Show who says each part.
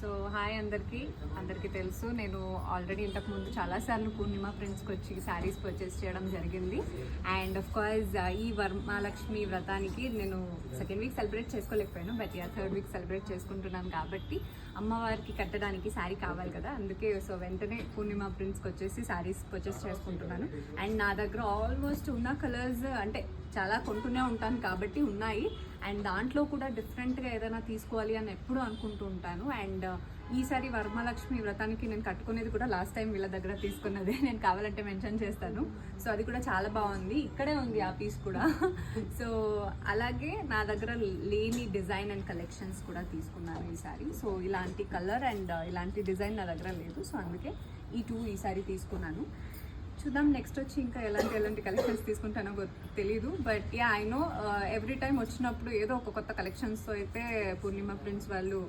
Speaker 1: So hi అందరికీ తెలుసు నేను ఆల్రెడీ ఇంతకుముందు చాలాసార్లు పూర్ణిమ ప్రింట్స్కి వచ్చి శారీస్ పర్చేస్ చేయడం జరిగింది. అండ్ ఆఫ్ కోర్స్ ఈ వరమహాలక్ష్మి వ్రతానికి నేను సెకండ్ వీక్ సెలబ్రేట్ చేసుకోలేకపోయాను, బట్ థర్డ్ వీక్ సెలబ్రేట్ చేసుకుంటున్నాను కాబట్టి అమ్మవారికి కట్టడానికి శారీ కావాలి కదా, అందుకే సో వెంటనే పూర్ణిమ ప్రింట్స్కి వచ్చేసి శారీస్ పర్చేస్ చేసుకుంటున్నాను. అండ్ నా దగ్గర ఆల్మోస్ట్ ఉన్న కలర్స్ అంటే చాలా కొంటూనే ఉంటాను కాబట్టి ఉన్నాయి. అండ్ దాంట్లో కూడా డిఫరెంట్గా ఏదైనా తీసుకోవాలి అని ఎప్పుడూ అనుకుంటూ ఉంటాను. అండ్ ఈసారి వరమహాలక్ష్మి వ్రతానికి నేను కట్టుకునేది కూడా లాస్ట్ టైం వీళ్ళ దగ్గర తీసుకున్నదే, నేను కావాలంటే మెన్షన్ చేస్తాను. సో అది కూడా చాలా బాగుంది, ఇక్కడే ఉంది ఆ పీస్ కూడా. సో అలాగే నా దగ్గర లేని డిజైన్ అండ్ కలెక్షన్స్ కూడా తీసుకున్నాను ఈసారి. సో ఇలాంటి కలర్ అండ్ ఇలాంటి డిజైన్ నా దగ్గర లేదు, సో అందుకే ఈసారి తీసుకున్నాను. చూద్దాం నెక్స్ట్ వచ్చి ఇంకా ఎలాంటి కలెక్షన్స్ తీసుకుంటానో తెలీదు, but I know every time వచ్చినప్పుడు ఏదో ఒక కొత్త కలెక్షన్స్తో అయితే పూర్ణిమ ప్రింట్స్ వాళ్ళు